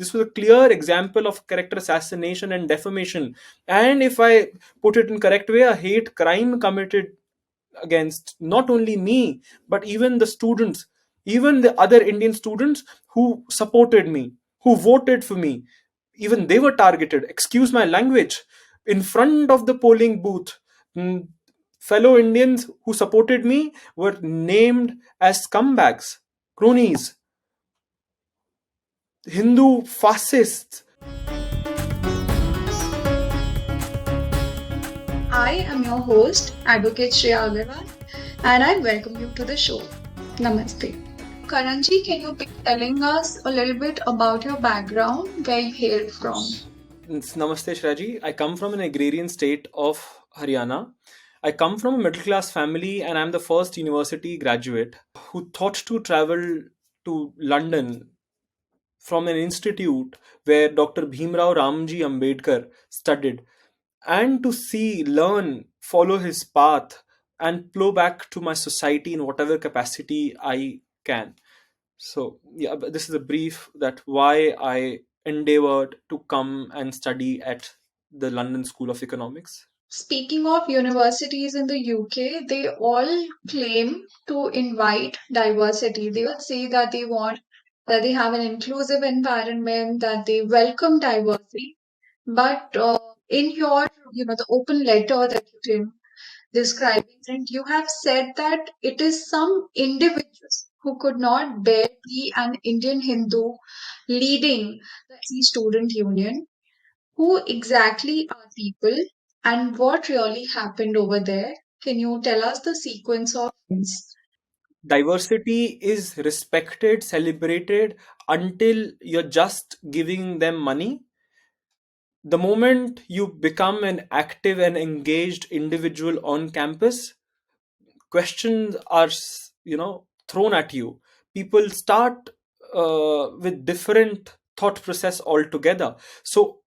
this was a clear example of character assassination and defamation. And if I put it in correct way, a hate crime committed against not only me, but even the students, even the other Indian students who supported me, who voted for me. Even they were targeted. Excuse my language. In front of the polling booth, mm, fellow Indians who supported me were named as scumbags, cronies, Hindu fascists. I am your host, Advocate Shreya Agarwal, and I welcome you to the show. Namaste. Karanji, can you be telling us a little bit about your background, where you hail from? Namaste, Shraji. I come from an agrarian state of Haryana. I come from a middle class family, and I'm the first university graduate who thought to travel to London from an institute where Dr. Bhimrao Ramji Ambedkar studied, and to see, learn, follow his path, and flow back to my society in whatever capacity I can. So, yeah, but this is a brief that why I endeavored to come and study at the London School of Economics. Speaking of universities in the UK, they all claim to invite diversity. They all say that they want that they have an inclusive environment, that they welcome diversity. But in your, the open letter that you did describing, and you have said that it is some individuals who could not bear to be an Indian Hindu leading the LSE Student Union. Who exactly are people and what really happened over there? Can you tell us the sequence of events? Diversity is respected, celebrated until you're just giving them money. The moment you become an active and engaged individual on campus, questions are thrown at you. People start with different thought process altogether. So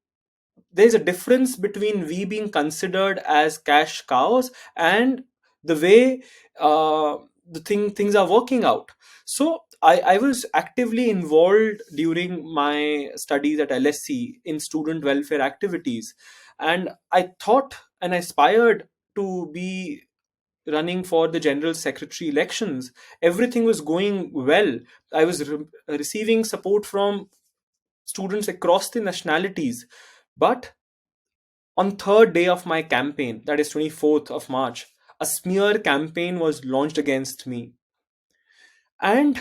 there's a difference between we being considered as cash cows and the way things are working out. So I was actively involved during my studies at LSE in student welfare activities, and I thought and aspired to be running for the general secretary elections. Everything was going well. I was receiving support from students across the nationalities. But on third day of my campaign, that is 24th of March, a smear campaign was launched against me. And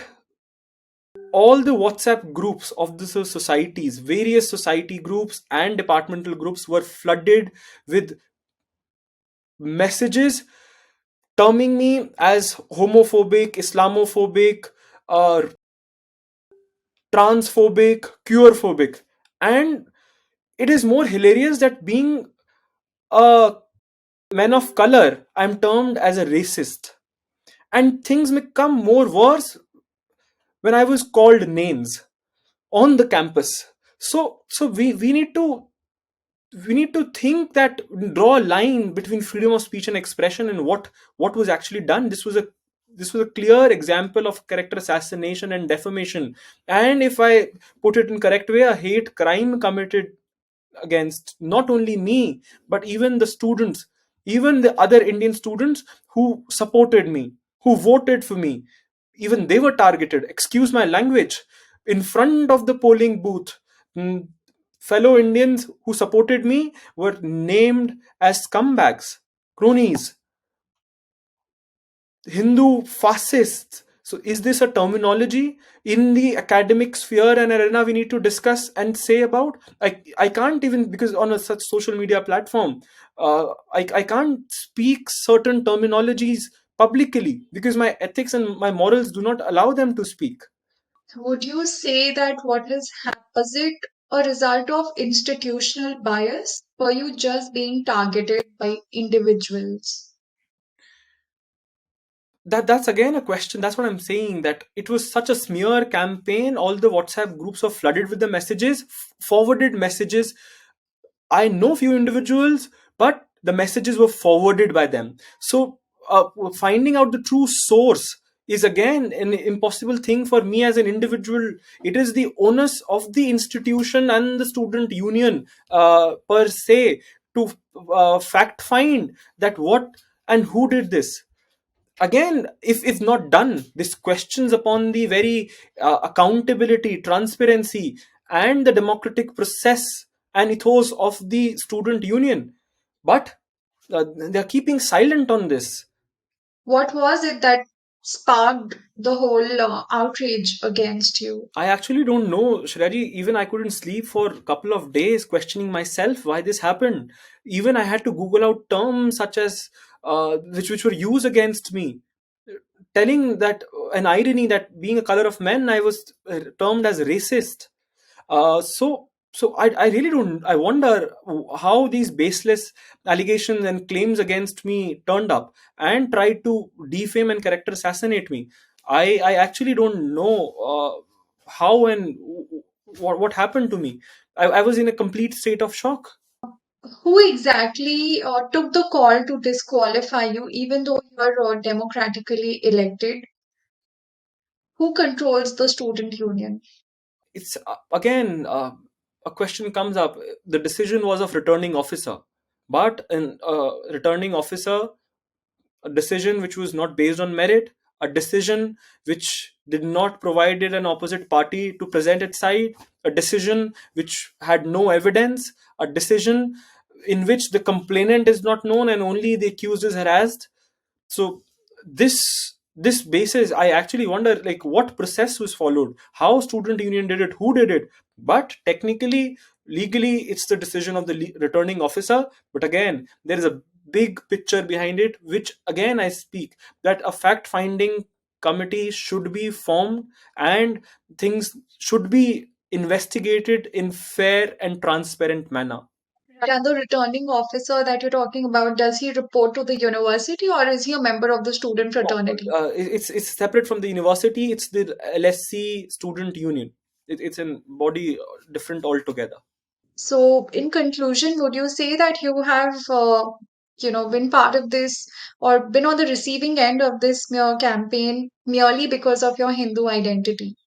all the WhatsApp groups of the societies, various society groups and departmental groups were flooded with messages terming me as homophobic, Islamophobic, transphobic, queerphobic. And it is more hilarious that being a man of color, I'm termed as a racist. And things become more worse when I was called names on the campus. So we need to think that, draw a line between freedom of speech and expression and what was actually done. This was a clear example of character assassination and defamation. And if I put it in correct way, a hate crime committed against not only me, but even the students, even the other Indian students who supported me, who voted for me. Even they were targeted. Excuse my language. In front of the polling booth, mm, fellow Indians who supported me were named as scumbags, cronies, Hindu fascists. So, is this a terminology in the academic sphere and arena we need to discuss and say about? I can't even, because on such social media platform, I can't speak certain terminologies publicly because my ethics and my morals do not allow them to speak. Would you say that what has happened was it a result of institutional bias? Were you just being targeted by individuals? That's again a question. That's what I'm saying, that it was such a smear campaign. All the WhatsApp groups were flooded with the messages, forwarded messages. I know few individuals, but the messages were forwarded by them. So, finding out the true source is again an impossible thing for me as an individual. It is the onus of the institution and the student union, per se, to fact find that what and who did this. Again, if not done, this questions upon the very accountability, transparency, and the democratic process and ethos of the student union. But they're keeping silent on this. What was it that sparked the whole outrage against you? I actually don't know, Shraji. Even I couldn't sleep for a couple of days, questioning myself why this happened. Even I had to Google out terms such as which were used against me, telling that an irony that being a color of men, I was termed as racist. I really don't. I wonder how these baseless allegations and claims against me turned up and tried to defame and character assassinate me. I actually don't know how and what happened to me. I was in a complete state of shock. Who exactly took the call to disqualify you, even though you're democratically elected? Who controls the student union? It's again a question comes up. The decision was of returning officer, but an returning officer, a decision which was not based on merit, a decision which did not provided an opposite party to present its side, a decision which had no evidence, a decision in which the complainant is not known and only the accused is harassed. So this basis, I actually wonder like what process was followed, how student union did it, who did it. But technically, legally, it's the decision of the returning officer. But again, there is a big picture behind it, which again I speak that a fact finding committee should be formed and things should be investigated in fair and transparent manner. And the returning officer that you're talking about, does he report to the university or is he a member of the student fraternity? It's separate from the university. It's the LSC student union. It's a body different altogether. So, in conclusion, would you say that you have, been part of this or been on the receiving end of this campaign merely because of your Hindu identity?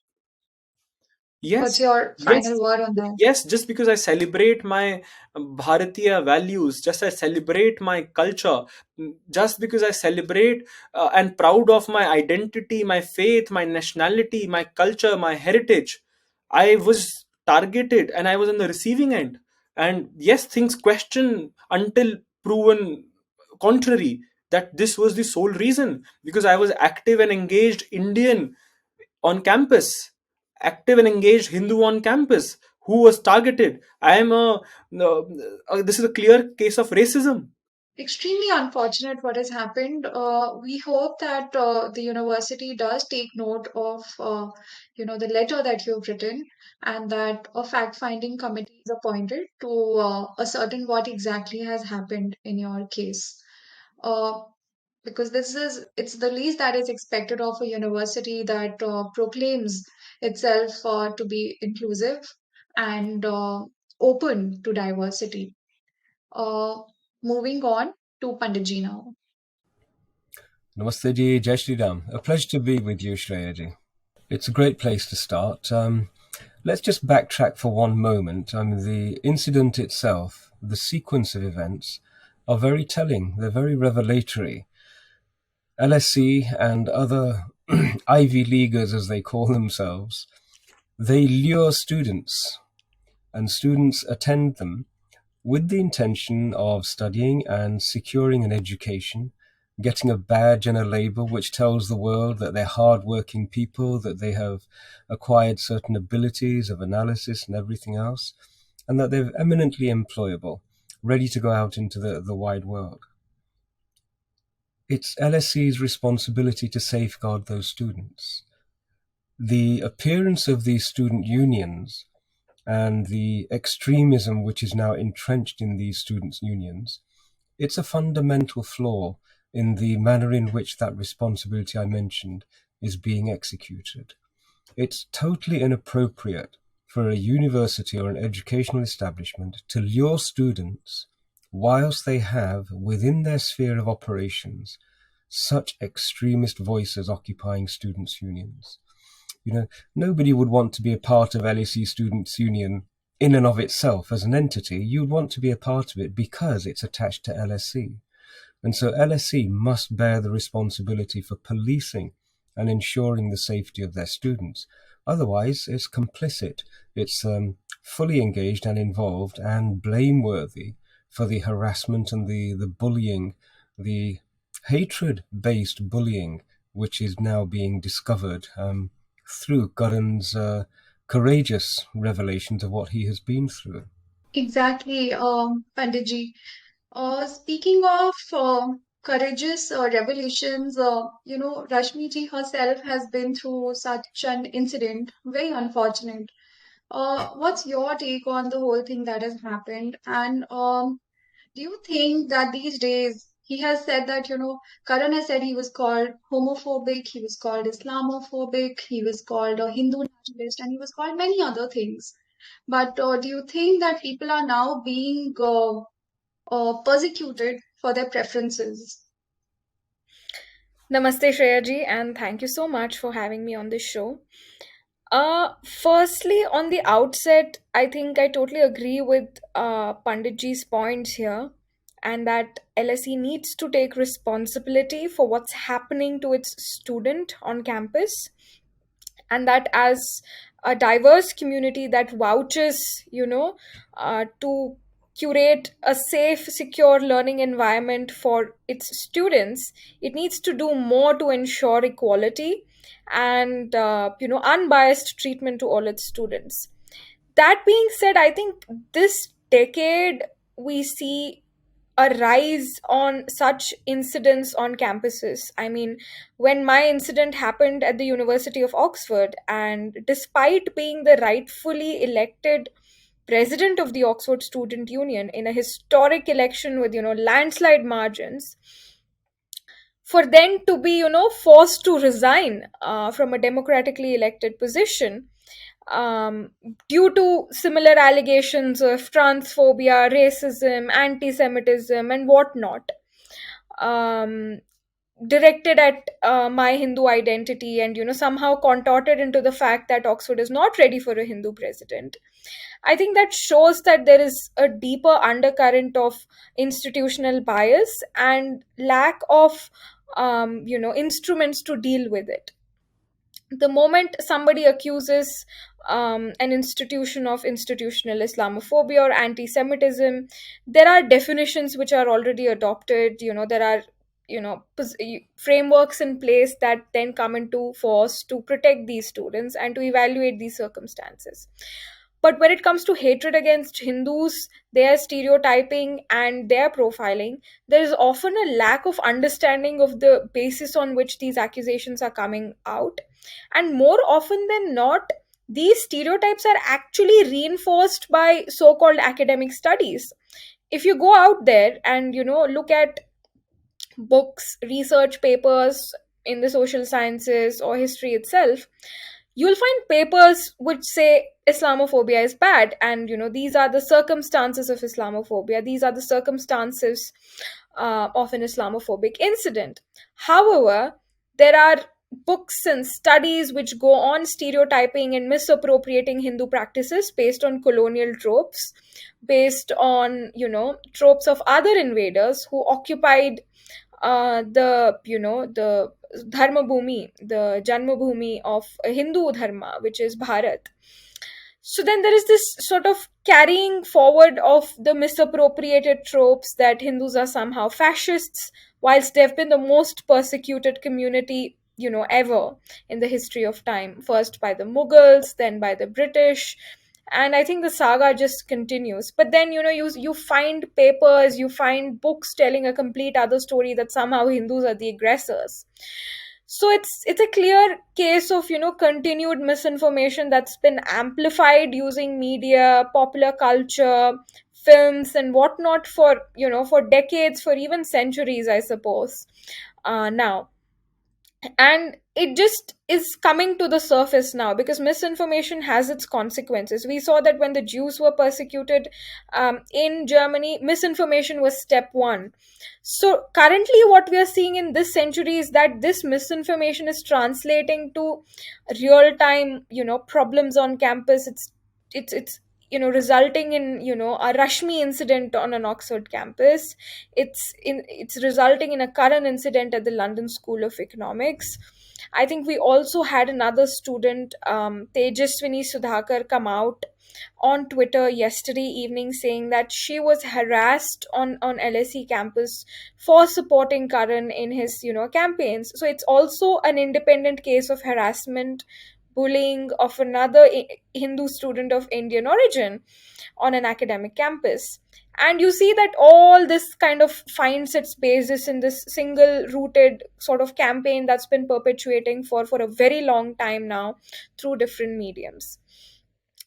What's Yes, your final yes, word on that? yes. Just because I celebrate my Bharatiya values, just I celebrate my culture, just because I celebrate and proud of my identity, my faith, my nationality, my culture, my heritage, I was targeted and I was on the receiving end. And yes, things question until proven contrary that this was the sole reason, because I was active and engaged Indian on campus, active and engaged Hindu on campus, who was targeted. I am a, no, this is a clear case of racism. Extremely unfortunate what has happened. We hope that the university does take note of, the letter that you've written, and that a fact-finding committee is appointed to ascertain what exactly has happened in your case. Uh, because it's the least that is expected of a university that proclaims itself to be inclusive and open to diversity. Uh, Moving on to Panditji now. Namaste ji, Jai Shri Ram. A pleasure to be with you, Shreya ji. It's a great place to start. Let's just backtrack for one moment. The incident itself, the sequence of events, are very telling. They're very revelatory. LSE and other Ivy Leaguers, as they call themselves, they lure students, and students attend them with the intention of studying and securing an education, getting a badge and a label which tells the world that they're hardworking people, that they have acquired certain abilities of analysis and everything else, and that they're eminently employable, ready to go out into the wide world. It's LSE's responsibility to safeguard those students. The appearance of these student unions and the extremism which is now entrenched in these students' unions, it's a fundamental flaw in the manner in which that responsibility I mentioned is being executed. It's totally inappropriate for a university or an educational establishment to lure students whilst they have within their sphere of operations such extremist voices occupying students' unions. You know, nobody would want to be a part of LSE Students' Union in and of itself as an entity. You'd want to be a part of it because it's attached to LSE. And so LSE must bear the responsibility for policing and ensuring the safety of their students. Otherwise, it's complicit. It's fully engaged and involved and blameworthy for the harassment and the bullying, the hatred-based bullying, which is now being discovered through Karan's courageous revelations of what he has been through. Exactly, Panditji. Speaking of courageous revelations, Rashmi ji herself has been through such an incident, very unfortunate. What's your take on the whole thing that has happened? And do you think that these days he has said that, Karan has said he was called homophobic, he was called Islamophobic, he was called a Hindu nationalist, and he was called many other things. But do you think that people are now being persecuted for their preferences? Namaste, Shreya ji, and thank you so much for having me on this show. Firstly, on the outset, I think I totally agree with Panditji's points here, and that LSE needs to take responsibility for what's happening to its student on campus, and that as a diverse community that vouches, to curate a safe, secure learning environment for its students, it needs to do more to ensure equality and unbiased treatment to all its students. That being said, I think this decade we see a rise on such incidents on campuses. I mean, when my incident happened at the University of Oxford, and despite being the rightfully elected president of the Oxford Student Union in a historic election with, landslide margins, for them to be, forced to resign from a democratically elected position um, due to similar allegations of transphobia, racism, anti Semitism, and whatnot, um, directed at my Hindu identity, and somehow contorted into the fact that Oxford is not ready for a Hindu president. I think that shows that there is a deeper undercurrent of institutional bias and lack of instruments to deal with it. The moment somebody accuses an institution of institutional Islamophobia or anti-Semitism, there are definitions which are already adopted. There are frameworks in place that then come into force to protect these students and to evaluate these circumstances. But when it comes to hatred against Hindus, their stereotyping and their profiling, there is often a lack of understanding of the basis on which these accusations are coming out. And more often than not, these stereotypes are actually reinforced by so called academic studies. If you go out there and look at books, research papers in the social sciences or history itself, you'll find papers which say Islamophobia is bad, and these are the circumstances of Islamophobia, these are the circumstances of an Islamophobic incident. However, there are books and studies which go on stereotyping and misappropriating Hindu practices based on colonial tropes, based on tropes of other invaders who occupied the dharma bhumi, the janma bhumi of Hindu dharma, which is Bharat. So then there is this sort of carrying forward of the misappropriated tropes that Hindus are somehow fascists, whilst they've been the most persecuted community, ever in the history of time. First by the Mughals, then by the British, and I think the saga just continues. But then you find papers, you find books telling a complete other story, that somehow Hindus are the aggressors. So it's a clear case of continued misinformation that's been amplified using media, popular culture, films, and whatnot for for decades, for even centuries, I suppose. Now, and it just is coming to the surface now, because misinformation has its consequences. We saw that when the Jews were persecuted in Germany, misinformation was step one. So currently what we are seeing in this century is that this misinformation is translating to real time, problems on campus. It's resulting in, a Rashmi incident on an Oxford campus. It's resulting in a Karan incident at the London School of Economics. I think we also had another student, Tejaswini Sudhakar, come out on Twitter yesterday evening saying that she was harassed on LSE campus for supporting Karan in his, campaigns. So it's also an independent case of harassment, bullying of another Hindu student of Indian origin on an academic campus. And you see that all this kind of finds its basis in this single rooted sort of campaign that's been perpetuating for a very long time now through different mediums.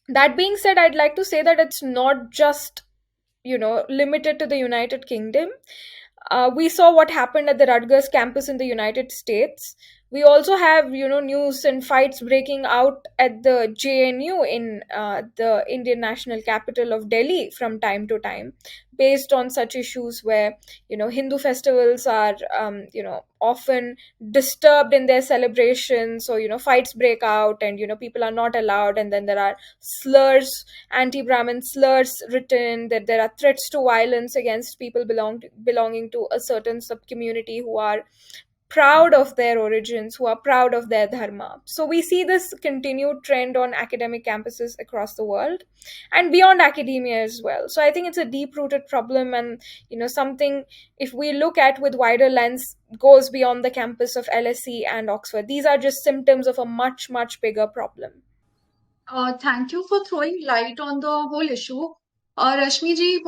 That being said, I'd like to say that it's not just, limited to the United Kingdom. We saw what happened at the Rutgers campus in the United States. We also have, news and fights breaking out at the JNU in the Indian national capital of Delhi from time to time, based on such issues where, Hindu festivals are, often disturbed in their celebrations. So, fights break out and, people are not allowed. And then there are slurs, anti-Brahmin slurs written, that there are threats to violence against people belonging to a certain sub-community who are proud of their origins, who are proud of their dharma. So we see this continued trend on academic campuses across the world and beyond academia as well. So I think it's a deep-rooted problem, and something, if we look at with wider lens, goes beyond the campus of LSE and Oxford. These are just symptoms of a much, much bigger problem. Thank you for throwing light on the whole issue. Rashmi ji,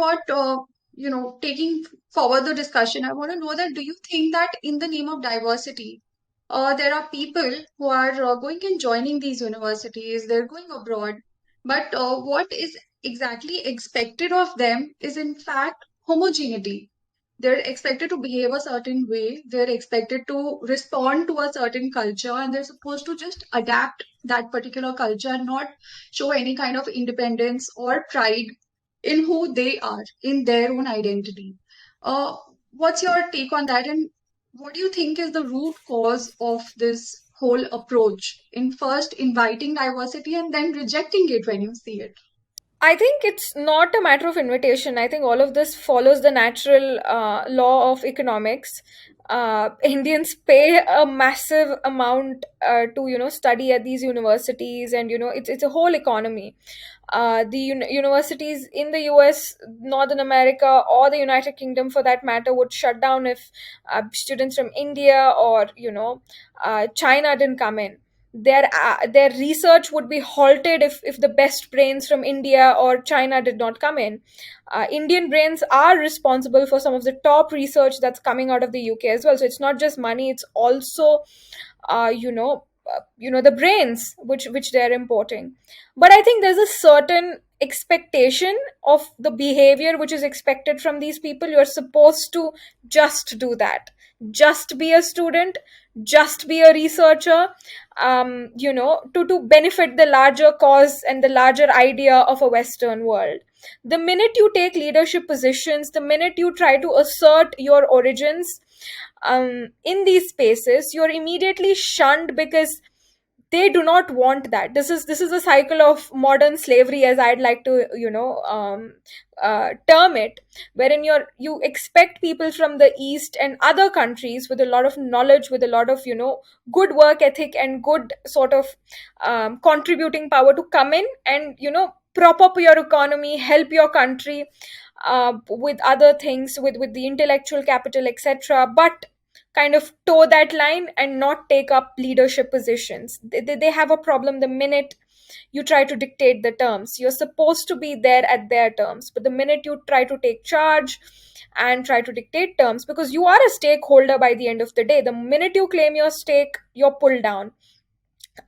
taking forward the discussion, I want to know that do you think that in the name of diversity, there are people who are going and joining these universities, they're going abroad, but what is exactly expected of them is in fact homogeneity. They're expected to behave a certain way, they're expected to respond to a certain culture, and they're supposed to just adapt that particular culture and not show any kind of independence or pride in who they are, in their own identity. Uh, what's your take on that? And what do you think is the root cause of this whole approach in first inviting diversity and then rejecting it when you see it? I think it's not a matter of invitation. I think all of this follows the natural law of economics. Indians pay a massive amount to study at these universities, and it's a whole economy. The universities in the US, Northern America, or the United Kingdom, for that matter, would shut down if students from India or China didn't come in. Their research would be halted if the best brains from India or China did not come in. Indian brains are responsible for some of the top research that's coming out of the UK as well. So it's not just money; it's also the brains which they're importing. But I think there's a certain expectation of the behavior which is expected from these people. You're supposed to just do that, just be a student, just be a researcher, to benefit the larger cause and the larger idea of a Western world. The minute you take leadership positions, the minute you try to assert your origins in these spaces, you're immediately shunned because they do not want that. This is a cycle of modern slavery, as I'd like to term it, wherein you expect people from the East and other countries with a lot of knowledge, with a lot of good work ethic and good sort of contributing power to come in and prop up your economy, help your country with other things, with the intellectual capital, etc., but kind of toe that line and not take up leadership positions. They have a problem the minute you try to dictate the terms. You're supposed to be there at their terms, but the minute you try to take charge and try to dictate terms, because you are a stakeholder by the end of the day, the minute you claim your stake, you're pulled down.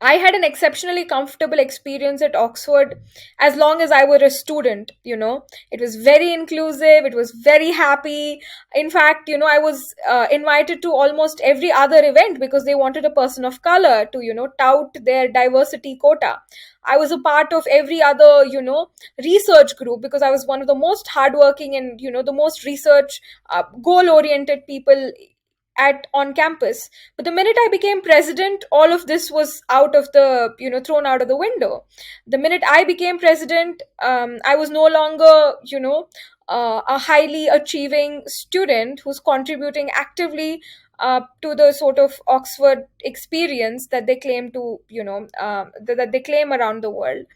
I had an exceptionally comfortable experience at Oxford as long as I were a student, It was very inclusive, it was very happy. In fact, I was invited to almost every other event because they wanted a person of color to, tout their diversity quota. I was a part of every other, research group because I was one of the most hardworking and, the most research goal oriented people at on campus. But the minute I became president, all of this was out of the, thrown out of the window. The minute I became president, I was no longer, a highly achieving student who's contributing actively to the sort of Oxford experience that they claim to, that they claim around the world.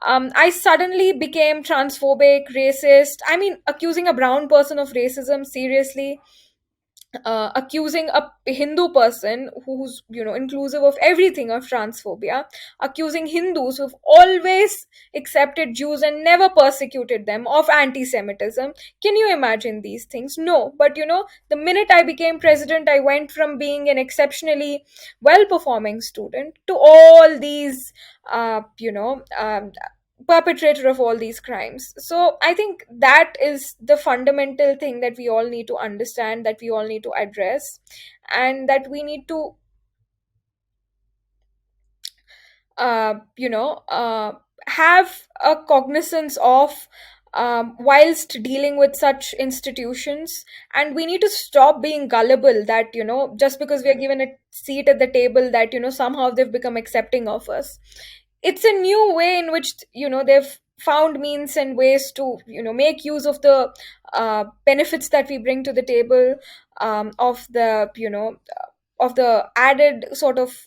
I suddenly became transphobic, racist. I mean, accusing a brown person of racism, seriously, accusing a Hindu person who's, inclusive of everything of transphobia, accusing Hindus who've always accepted Jews and never persecuted them of anti-Semitism. Can you imagine these things? No, but the minute I became president, I went from being an exceptionally well-performing student to all these, perpetrator of all these crimes. So I think that is the fundamental thing that we all need to understand, that we all need to address, and that we need to have a cognizance of, whilst dealing with such institutions. And we need to stop being gullible that, just because we are given a seat at the table, that, somehow they've become accepting of us. It's a new way in which, they've found means and ways to, make use of the benefits that we bring to the table, of the, of the added sort of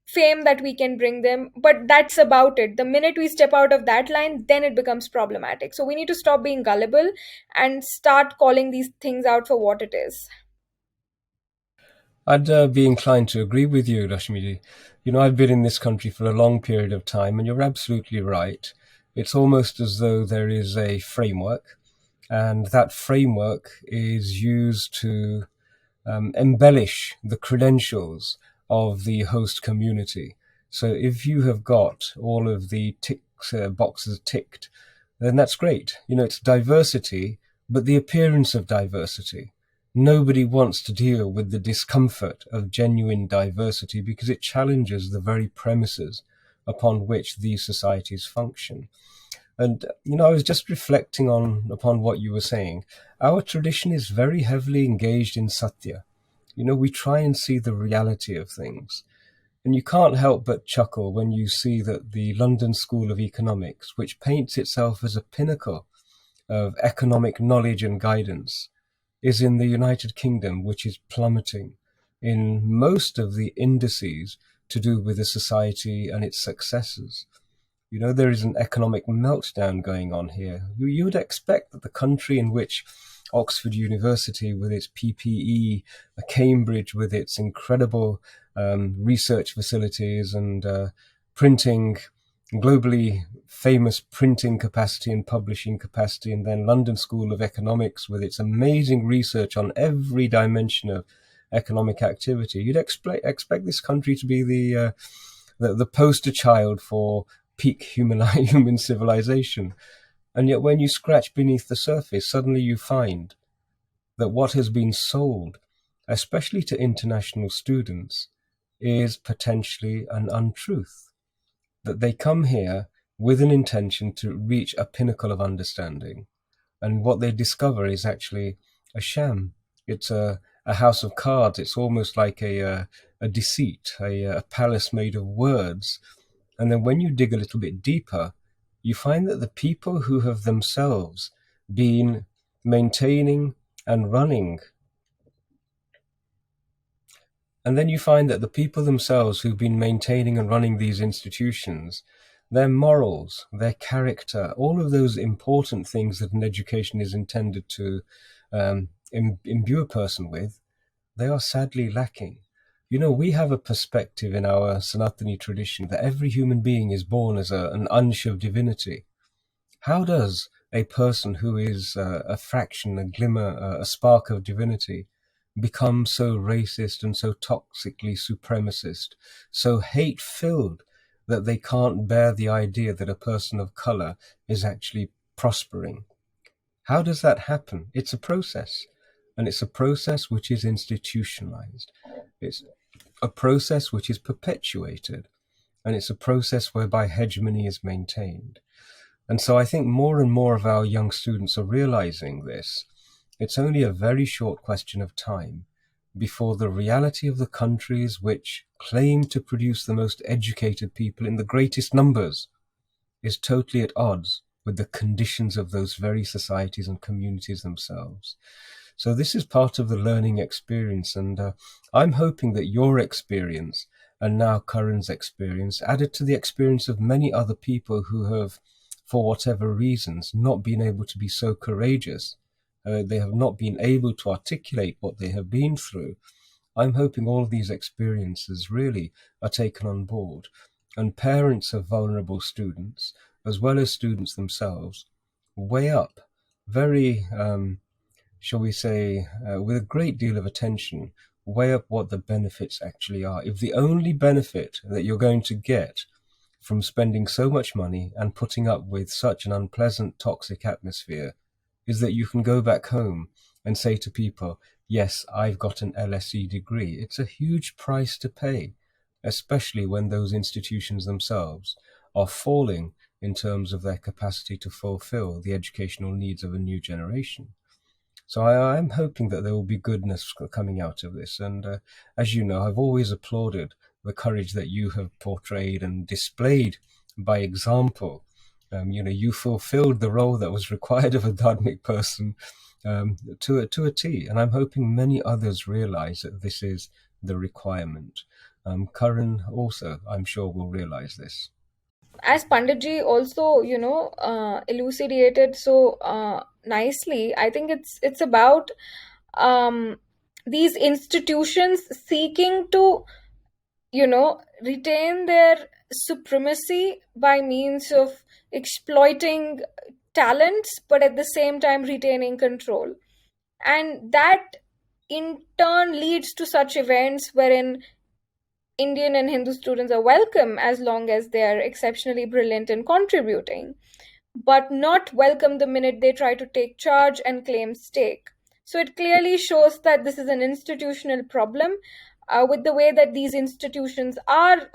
fame that we can bring them, but that's about it. The minute we step out of that line, then it becomes problematic. So we need to stop being gullible and start calling these things out for what it is. I'd be inclined to agree with you, Rashmiji. I've been in this country for a long period of time, and you're absolutely right. It's almost as though there is a framework, and that framework is used to embellish the credentials of the host community. So if you have got all of the boxes ticked, then that's great. It's diversity, but the appearance of diversity. Nobody wants to deal with the discomfort of genuine diversity because it challenges the very premises upon which these societies function. And I was just reflecting upon what you were saying. Our tradition is very heavily engaged in satya. We try and see the reality of things. And you can't help but chuckle when you see that the London School of Economics, which paints itself as a pinnacle of economic knowledge and guidance, is in the United Kingdom, which is plummeting in most of the indices to do with the society and its successes. There is an economic meltdown going on here. You would expect that the country in which Oxford University with its PPE, Cambridge with its incredible research facilities and printing, globally famous printing capacity and publishing capacity, and then London School of Economics with its amazing research on every dimension of economic activity. You'd expect this country to be the poster child for peak human civilization. And yet when you scratch beneath the surface, suddenly you find that what has been sold, especially to international students, is potentially an untruth. That they come here with an intention to reach a pinnacle of understanding. And what they discover is actually a sham. It's a house of cards. It's almost like a deceit, a palace made of words. And then when you dig a little bit deeper, you find that the people who have themselves been maintaining and running, and then you find that the people themselves who've been maintaining and running these institutions, their morals, their character, all of those important things that an education is intended to imbue a person with, they are sadly lacking. We have a perspective in our Sanatani tradition that every human being is born as an ansh of divinity. How does a person who is a fraction, a glimmer, a spark of divinity become so racist and so toxically supremacist, so hate-filled, that they can't bear the idea that a person of color is actually prospering. How does that happen? It's a process, and it's a process which is institutionalized. It's a process which is perpetuated, and it's a process whereby hegemony is maintained. And so I think more and more of our young students are realizing this. It's only a very short question of time before the reality of the countries which claim to produce the most educated people in the greatest numbers is totally at odds with the conditions of those very societies and communities themselves. So this is part of the learning experience, and I'm hoping that your experience and now Karan's experience, added to the experience of many other people who have, for whatever reasons, not been able to be so courageous, they have not been able to articulate what they have been through. I'm hoping all of these experiences really are taken on board, and parents of vulnerable students, as well as students themselves, weigh up very, shall we say, with a great deal of attention, weigh up what the benefits actually are. If the only benefit that you're going to get from spending so much money and putting up with such an unpleasant, toxic atmosphere is that you can go back home and say to people, yes, I've got an LSE degree. It's a huge price to pay, especially when those institutions themselves are falling in terms of their capacity to fulfill the educational needs of a new generation. So I'm hoping that there will be goodness coming out of this. And as you know, I've always applauded the courage that you have portrayed and displayed by example. You fulfilled the role that was required of a dharmic person to a T. And I'm hoping many others realize that this is the requirement. Karan also, I'm sure, will realize this. As Panditji also, elucidated so nicely, I think it's about these institutions seeking to, retain their supremacy by means of exploiting talents, but at the same time retaining control. And that in turn leads to such events wherein Indian and Hindu students are welcome as long as they are exceptionally brilliant in contributing, but not welcome the minute they try to take charge and claim stake. So it clearly shows that this is an institutional problem with the way that these institutions are,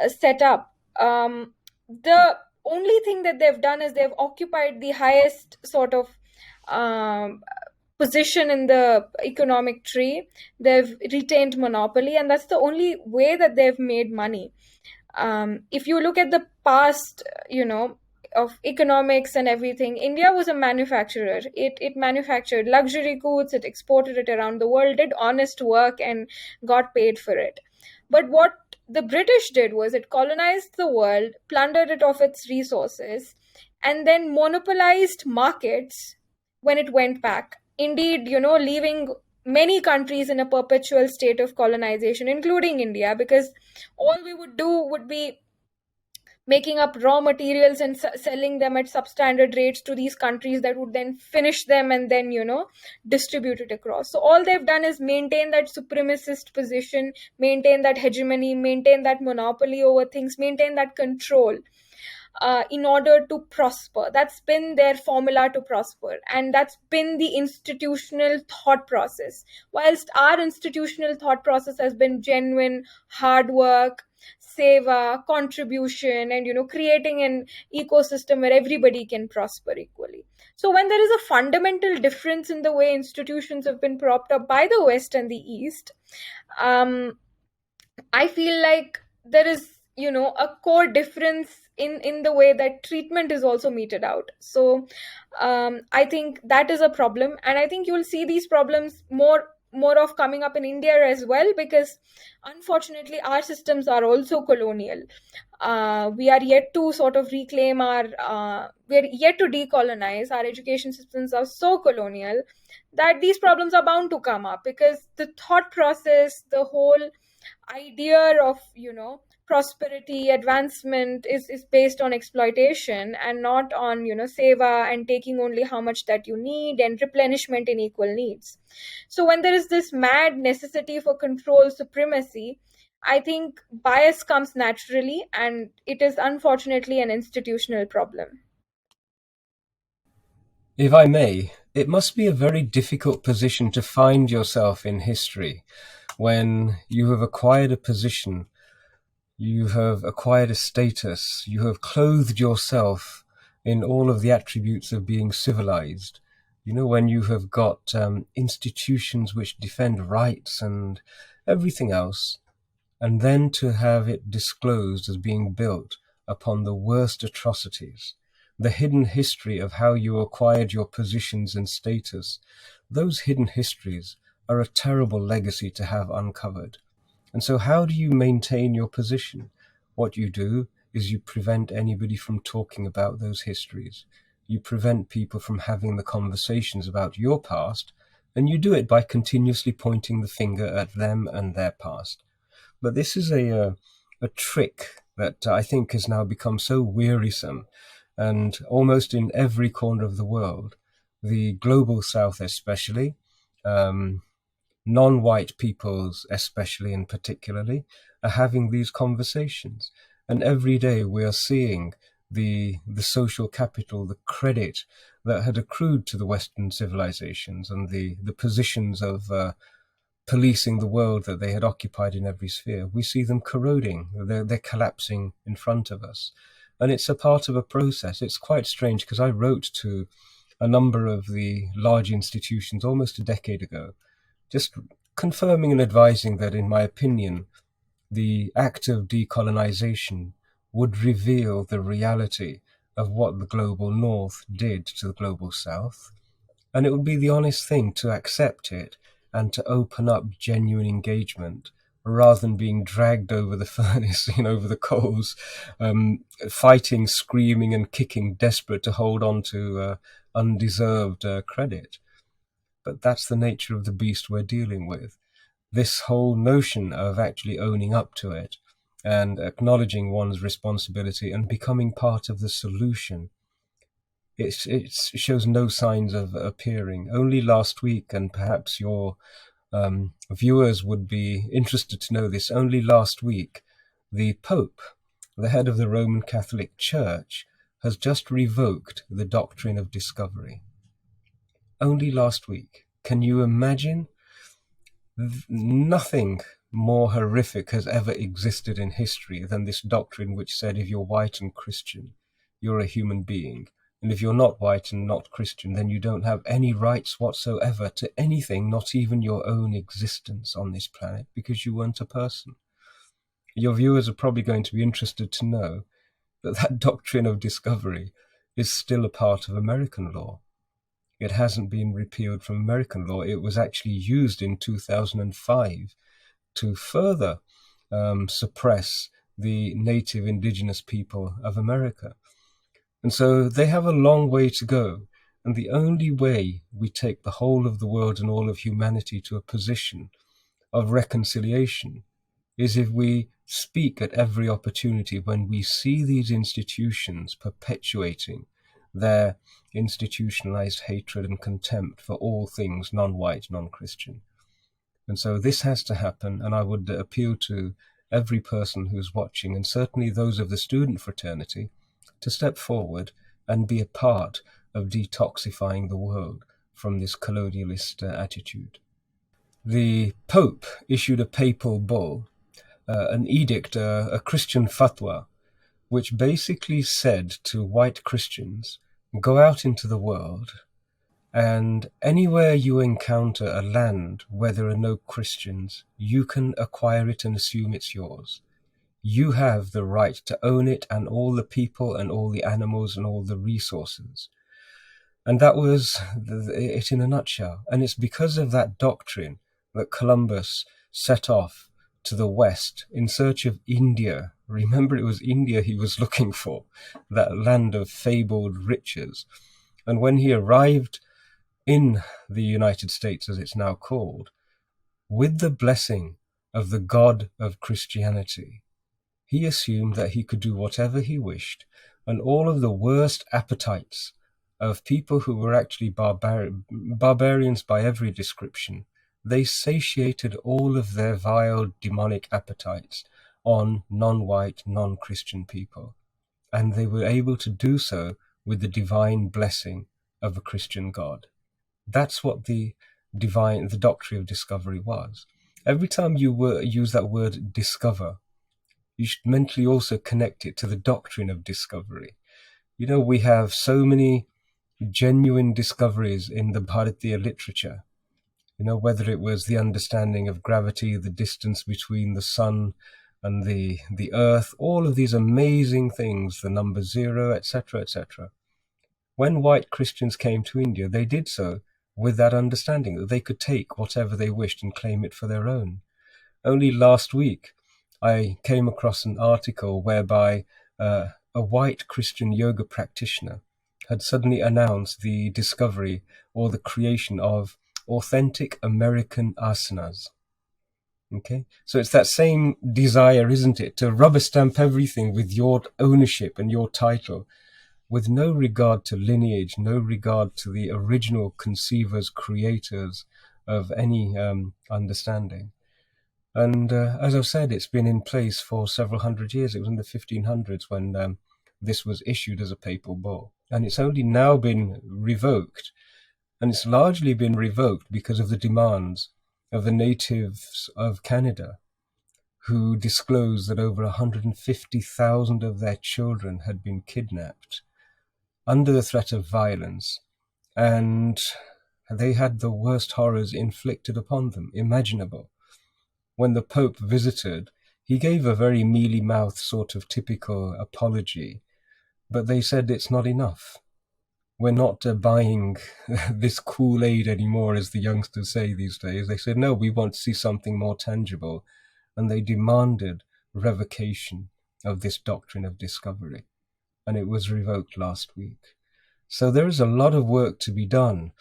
set up. The only thing that they've done is they've occupied the highest sort of um, position in the economic tree. They've retained monopoly, and that's the only way that they've made money. If you look at the past, of economics and everything, India was a manufacturer. It manufactured luxury goods, it exported it around the world, did honest work, and got paid for it. But what the British did was it colonized the world, plundered it of its resources, and then monopolized markets when it went back. Indeed, leaving many countries in a perpetual state of colonization, including India, because all we would do would be making up raw materials and selling them at substandard rates to these countries that would then finish them and then distribute it across. So all they've done is maintain that supremacist position, maintain that hegemony, maintain that monopoly over things, maintain that control in order to prosper. That's been their formula to prosper, and that's been the institutional thought process. Whilst our institutional thought process has been genuine hard work, seva, contribution, and creating an ecosystem where everybody can prosper equally. So when there is a fundamental difference in the way institutions have been propped up by the West and the East, I feel like there is a core difference in the way that treatment is also meted out. So I think that is a problem, and I think you'll see these problems more of coming up in India as well, because unfortunately our systems are also colonial. We are yet to sort of reclaim we are yet to decolonize. Our education systems are so colonial that these problems are bound to come up, because the thought process, the whole idea of, prosperity, advancement is based on exploitation and not on, seva and taking only how much that you need and replenishment in equal needs. So when there is this mad necessity for control supremacy, I think bias comes naturally, and it is unfortunately an institutional problem. If I may, it must be a very difficult position to find yourself in history when you have acquired a position, you have acquired a status, you have clothed yourself in all of the attributes of being civilized. When you have got institutions which defend rights and everything else, and then to have it disclosed as being built upon the worst atrocities, the hidden history of how you acquired your positions and status, those hidden histories are a terrible legacy to have uncovered. And so how do you maintain your position? What you do is you prevent anybody from talking about those histories. You prevent people from having the conversations about your past, and you do it by continuously pointing the finger at them and their past. But this is a trick that I think has now become so wearisome, and almost in every corner of the world, the global south especially, non-white peoples especially and particularly, are having these conversations. And every day we are seeing the social capital, the credit that had accrued to the Western civilizations and the positions of policing the world that they had occupied in every sphere. We see them corroding. They're collapsing in front of us. And it's a part of a process. It's quite strange because I wrote to a number of the large institutions almost a decade ago, just confirming and advising that, in my opinion, the act of decolonization would reveal the reality of what the global north did to the global south. And it would be the honest thing to accept it and to open up genuine engagement rather than being dragged over the furnace, over the coals, fighting, screaming and kicking, desperate to hold on to undeserved credit. But that's the nature of the beast we're dealing with. This whole notion of actually owning up to it and acknowledging one's responsibility and becoming part of the solution, it shows no signs of appearing. Only last week, and perhaps your viewers would be interested to know this, only last week, the Pope, the head of the Roman Catholic Church, has just revoked the doctrine of discovery. Only last week. Can you imagine? Nothing more horrific has ever existed in history than this doctrine which said if you're white and Christian, you're a human being. And if you're not white and not Christian, then you don't have any rights whatsoever to anything, not even your own existence on this planet, because you weren't a person. Your viewers are probably going to be interested to know that that doctrine of discovery is still a part of American law. It hasn't been repealed from American law. It was actually used in 2005 to further suppress the native indigenous people of America. And so they have a long way to go. And the only way we take the whole of the world and all of humanity to a position of reconciliation is if we speak at every opportunity when we see these institutions perpetuating their institutionalized hatred and contempt for all things non-white, non-Christian. And so this has to happen, and I would appeal to every person who's watching, and certainly those of the student fraternity, to step forward and be a part of detoxifying the world from this colonialist attitude. The Pope issued a papal bull, an edict, a Christian fatwa, which basically said to white Christians, go out into the world, and anywhere you encounter a land where there are no Christians, you can acquire it and assume it's yours. You have the right to own it and all the people and all the animals and all the resources. And that was it in a nutshell. And it's because of that doctrine that Columbus set off to the west in search of India. Remember, it was India he was looking for, that land of fabled riches. And when he arrived in the United States, as it's now called, with the blessing of the God of Christianity. He assumed that he could do whatever he wished, and all of the worst appetites of people who were actually barbarians by every description, they satiated all of their vile demonic appetites on non-white, non-Christian people. And they were able to do so with the divine blessing of a Christian God. That's what the doctrine of discovery was. Every time you use that word discover, you should mentally also connect it to the doctrine of discovery. You know, we have so many genuine discoveries in the Bharatiya literature. You know, whether it was the understanding of gravity, the distance between the sun and the earth, all of these amazing things, the number zero, etc., etc. When white Christians came to India, they did so with that understanding that they could take whatever they wished and claim it for their own. Only last week, I came across an article whereby a white Christian yoga practitioner had suddenly announced the discovery or the creation of authentic American asanas. Okay, so it's that same desire, isn't it, to rubber stamp everything with your ownership and your title, with no regard to lineage, no regard to the original conceivers, creators of any understanding. And as I've said, it's been in place for several hundred years. It was in the 1500s when this was issued as a papal bull. And it's only now been revoked. And it's largely been revoked because of the demands of the natives of Canada, who disclosed that over 150,000 of their children had been kidnapped under the threat of violence. And they had the worst horrors inflicted upon them imaginable. When the Pope visited, he gave a very mealy-mouthed sort of typical apology, but they said it's not enough. We're not buying this Kool-Aid anymore, as the youngsters say these days. They said, no, we want to see something more tangible. And they demanded revocation of this doctrine of discovery. And it was revoked last week. So there is a lot of work to be done.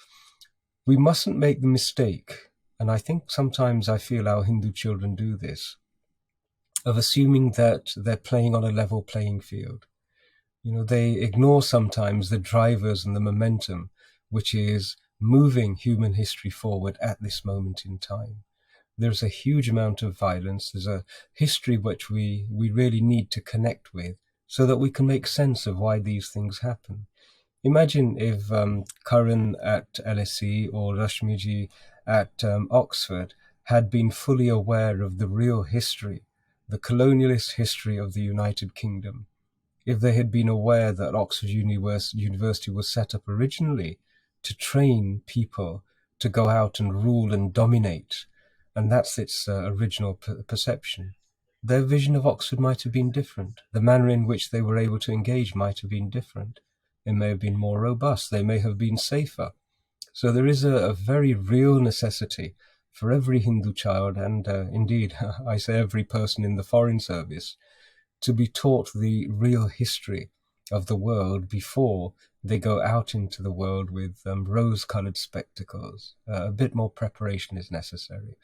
We mustn't make the mistake, and I think sometimes I feel our Hindu children do this, of assuming that they're playing on a level playing field. You know, they ignore sometimes the drivers and the momentum, which is moving human history forward at this moment in time. There's a huge amount of violence. There's a history which we really need to connect with so that we can make sense of why these things happen. Imagine if Karan at LSE or Rashmiji at Oxford had been fully aware of the real history, the colonialist history of the United Kingdom. If they had been aware that Oxford University was set up originally to train people to go out and rule and dominate, and that's its original perception, their vision of Oxford might have been different. The manner in which they were able to engage might have been different. It may have been more robust. They may have been safer. So there is a very real necessity for every Hindu child, and indeed, I say every person in the Foreign Service, to be taught the real history of the world before they go out into the world with rose-colored spectacles. A bit more preparation is necessary.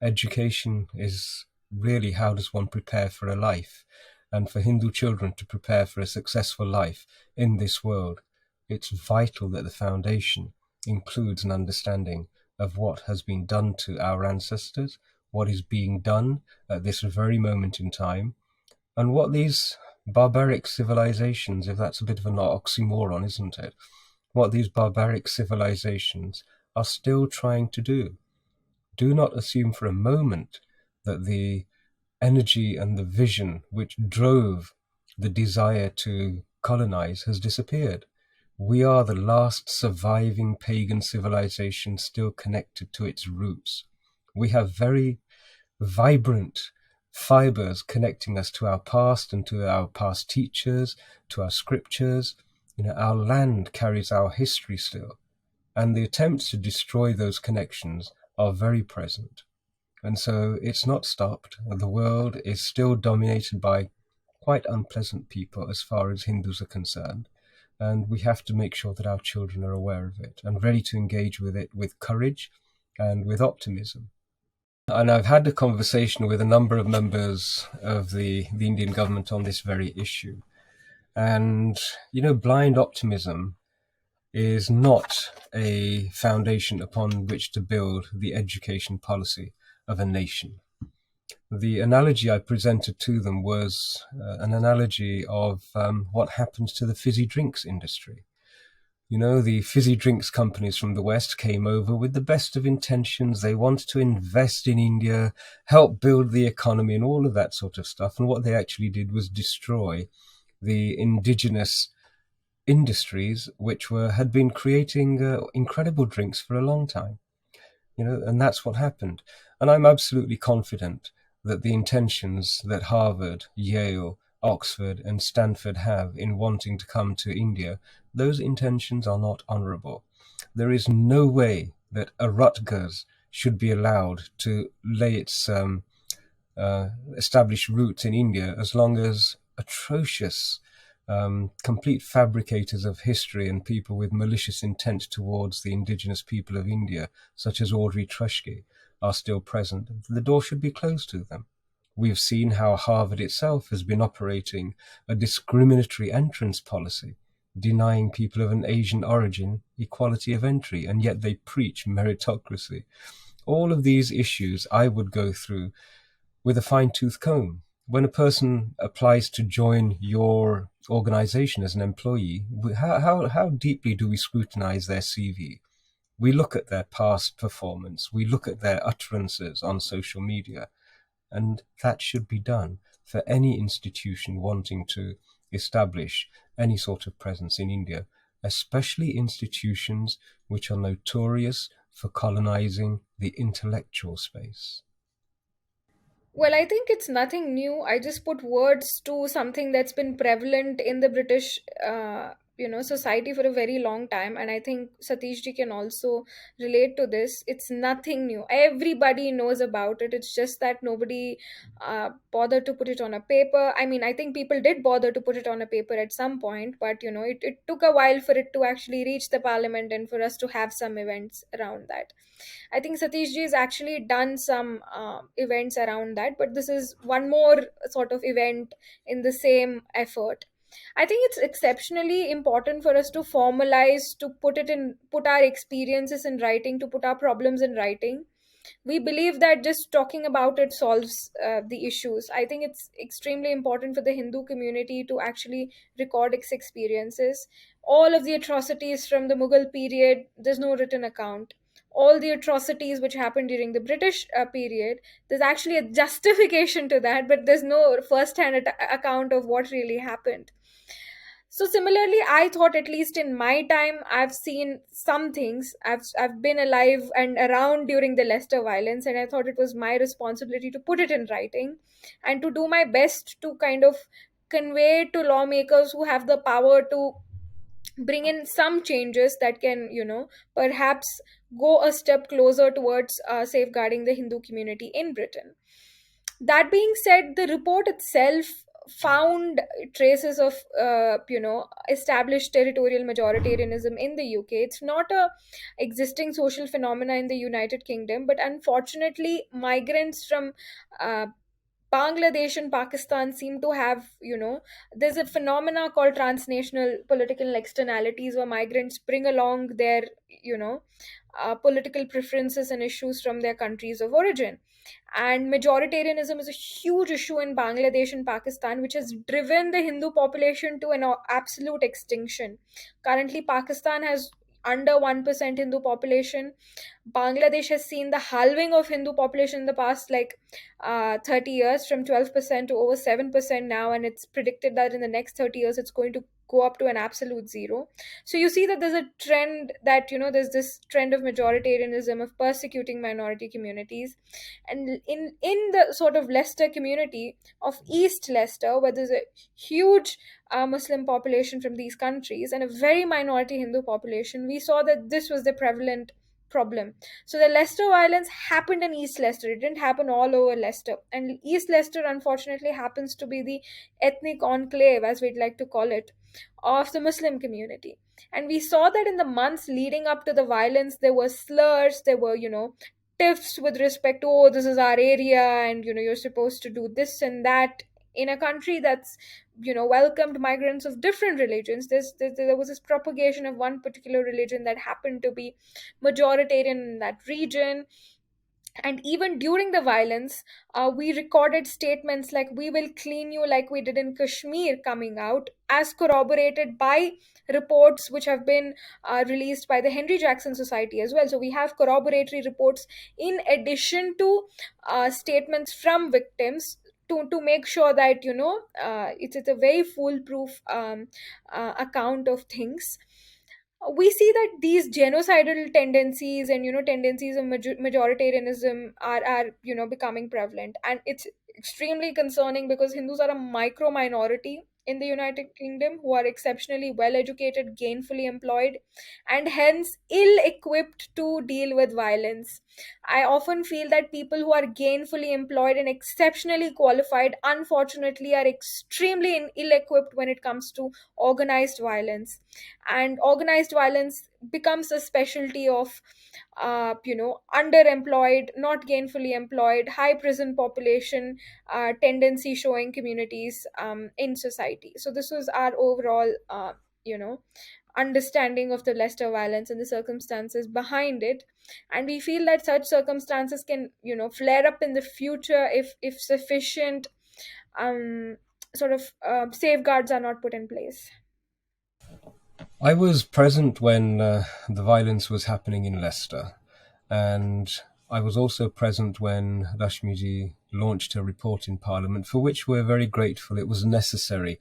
Education is really how does one prepare for a life, and for Hindu children to prepare for a successful life in this world. It's vital that the foundation includes an understanding of what has been done to our ancestors, what is being done at this very moment in time, and what these barbaric civilizations, if that's a bit of an oxymoron, isn't it? What these barbaric civilizations are still trying to do. Do not assume for a moment that the energy and the vision which drove the desire to colonize has disappeared. We are the last surviving pagan civilization still connected to its roots. We have very vibrant fibers connecting us to our past and to our past teachers, to our scriptures. You know, our land carries our history still, and the attempts to destroy those connections are very present. And so it's not stopped. The world is still dominated by quite unpleasant people as far as Hindus are concerned. And we have to make sure that our children are aware of it and ready to engage with it with courage and with optimism. And I've had a conversation with a number of members of the Indian government on this very issue. And, blind optimism is not a foundation upon which to build the education policy of a nation. The analogy I presented to them was an analogy of what happens to the fizzy drinks industry. The fizzy drinks companies from the West came over with the best of intentions. They wanted to invest in India, help build the economy and all of that sort of stuff. And what they actually did was destroy the indigenous industries which had been creating incredible drinks for a long time. And that's what happened. And I'm absolutely confident that the intentions that Harvard, Yale, Oxford and Stanford have in wanting to come to India, those intentions are not honorable. There is no way that a Rutgers should be allowed to lay its established roots in India as long as atrocious complete fabricators of history and people with malicious intent towards the indigenous people of India, such as Audrey Trushke, are still present. The door should be closed to them. We've seen how Harvard itself has been operating a discriminatory entrance policy, denying people of an Asian origin equality of entry, and yet they preach meritocracy. All of these issues I would go through with a fine-tooth comb. When a person applies to join your organization as an employee, how deeply do we scrutinize their CV? We look at their past performance, we look at their utterances on social media, and that should be done for any institution wanting to establish any sort of presence in India, especially institutions which are notorious for colonizing the intellectual space. Well, I think it's nothing new. I just put words to something that's been prevalent in the British, society for a very long time, and I think Satish ji can also relate to this. It's nothing new. Everybody knows about it. It's just that nobody bothered to put it on a paper. I mean, I think people did bother to put it on a paper at some point, but it took a while for it to actually reach the parliament and for us to have some events around that. I think Satish ji has actually done some events around that, but this is one more sort of event in the same effort. I think it's exceptionally important for us to formalize, to put our experiences in writing, to put our problems in writing. We believe that just talking about it solves the issues. I think it's extremely important for the Hindu community to actually record its experiences. All of the atrocities from the Mughal period, there's no written account. All the atrocities which happened during the British period, there's actually a justification to that, but there's no first-hand account of what really happened. So similarly, I thought at least in my time, I've seen some things. I've been alive and around during the Leicester violence, and I thought it was my responsibility to put it in writing and to do my best to kind of convey to lawmakers who have the power to bring in some changes that can, perhaps go a step closer towards safeguarding the Hindu community in Britain. That being said, the report itself found traces of established territorial majoritarianism in the UK. It's not a existing social phenomena in the United Kingdom, but unfortunately migrants from uh, Bangladesh and Pakistan seem to have, there's a phenomena called transnational political externalities where migrants bring along their, political preferences and issues from their countries of origin. And majoritarianism is a huge issue in Bangladesh and Pakistan, which has driven the Hindu population to an absolute extinction. Currently, Pakistan has under 1% Hindu population. Bangladesh has seen the halving of Hindu population in the past 30 years, from 12% to over 7% now, and it's predicted that in the next 30 years it's going to go up to an absolute zero. So you see that there's a trend that, there's this trend of majoritarianism, of persecuting minority communities. And in the sort of Leicester community of East Leicester, where there's a huge Muslim population from these countries and a very minority Hindu population, we saw that this was the prevalent problem. So the Leicester violence happened in East Leicester. It didn't happen all over Leicester. And East Leicester, unfortunately, happens to be the ethnic enclave, as we'd like to call it, of the Muslim community. And we saw that in the months leading up to the violence, there were slurs, there were, tiffs with respect to, oh, this is our area, and you're supposed to do this and that, in a country that's welcomed migrants of different religions. There was this propagation of one particular religion that happened to be majoritarian in that region. And even during the violence, we recorded statements like, "We will clean you," like we did in Kashmir, coming out, as corroborated by reports which have been released by the Henry Jackson Society as well. So we have corroboratory reports in addition to statements from victims, to make sure that it's a very foolproof account of things. We see that these genocidal tendencies and tendencies of majoritarianism are becoming prevalent, and it's extremely concerning because Hindus are a micro minority in the United Kingdom who are exceptionally well educated, gainfully employed, and hence ill equipped to deal with violence. I often feel that people who are gainfully employed and exceptionally qualified, unfortunately, are extremely ill equipped when it comes to organized violence. And organized violence becomes a specialty of underemployed, not gainfully employed, high prison population, tendency showing communities in society. So this was our overall understanding of the Leicester violence and the circumstances behind it. And we feel that such circumstances can flare up in the future if sufficient sort of safeguards are not put in place. I was present when the violence was happening in Leicester, and I was also present when Rashmiji launched her report in Parliament, for which we're very grateful. It was necessary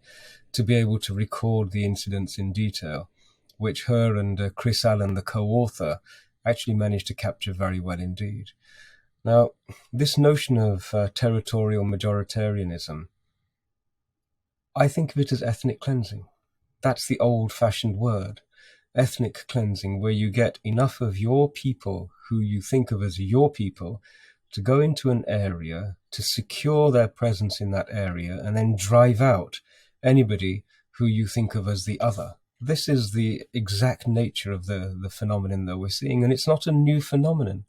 to be able to record the incidents in detail, which her and Chris Allen, the co-author, actually managed to capture very well indeed. Now, this notion of territorial majoritarianism, I think of it as ethnic cleansing. That's the old-fashioned word, ethnic cleansing, where you get enough of your people, who you think of as your people, to go into an area, to secure their presence in that area, and then drive out anybody who you think of as the other. This is the exact nature of the phenomenon that we're seeing, and it's not a new phenomenon.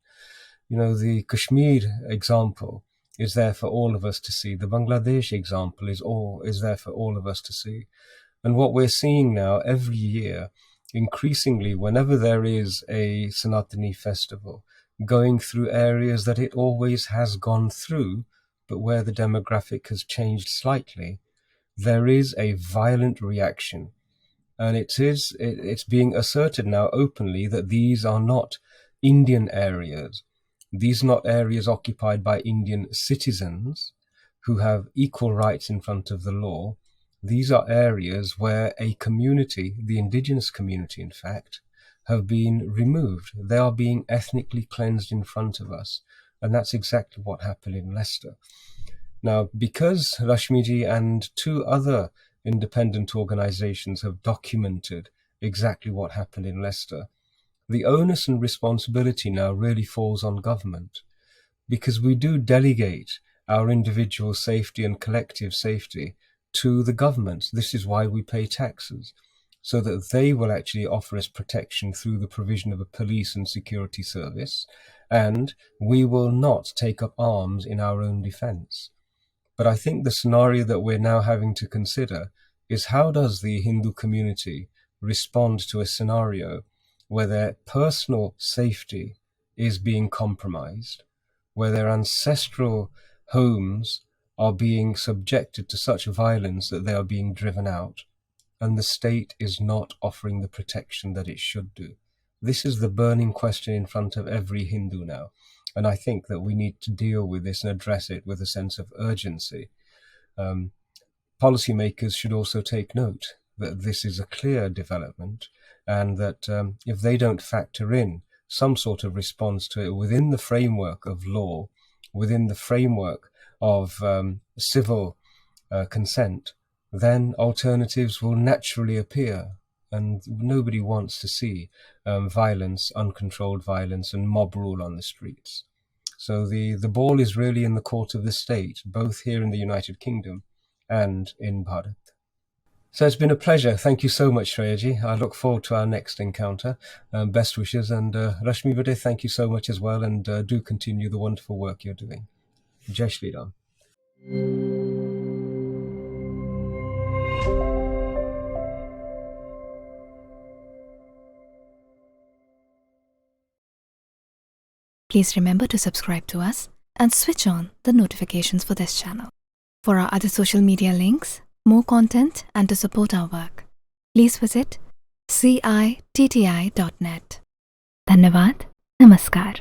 The Kashmir example is there for all of us to see. The Bangladesh example is there for all of us to see. And what we're seeing now every year, increasingly, whenever there is a Sanatani festival, going through areas that it always has gone through, but where the demographic has changed slightly, there is a violent reaction. And it's being asserted now openly that these are not Indian areas. These are not areas occupied by Indian citizens who have equal rights in front of the law. These are areas where a community, the indigenous community in fact, have been removed. They are being ethnically cleansed in front of us. And that's exactly what happened in Leicester. Now, because Rashmiji and two other independent organizations have documented exactly what happened in Leicester, the onus and responsibility now really falls on government, because we do delegate our individual safety and collective safety to the government. This is why we pay taxes, so that they will actually offer us protection through the provision of a police and security service, and we will not take up arms in our own defense. But I think the scenario that we're now having to consider is, how does the Hindu community respond to a scenario where their personal safety is being compromised, where their ancestral homes are being subjected to such violence that they are being driven out, and the state is not offering the protection that it should do? This is the burning question in front of every Hindu now. And I think that we need to deal with this and address it with a sense of urgency. Policymakers should also take note that this is a clear development, and that if they don't factor in some sort of response to it within the framework of law, within the framework of civil consent, then alternatives will naturally appear. And nobody wants to see violence, uncontrolled violence, and mob rule on the streets. So the ball is really in the court of the state, both here in the United Kingdom and in Bharat. So it's been a pleasure. Thank you so much, Shreyaji. I look forward to our next encounter. Best wishes. And Rashmi Vade, thank you so much as well. And do continue the wonderful work you're doing. Jai Shri Ram. Please remember to subscribe to us and switch on the notifications for this channel. For our other social media links, more content, and to support our work, please visit citti.net. Dhanyavad. Namaskar.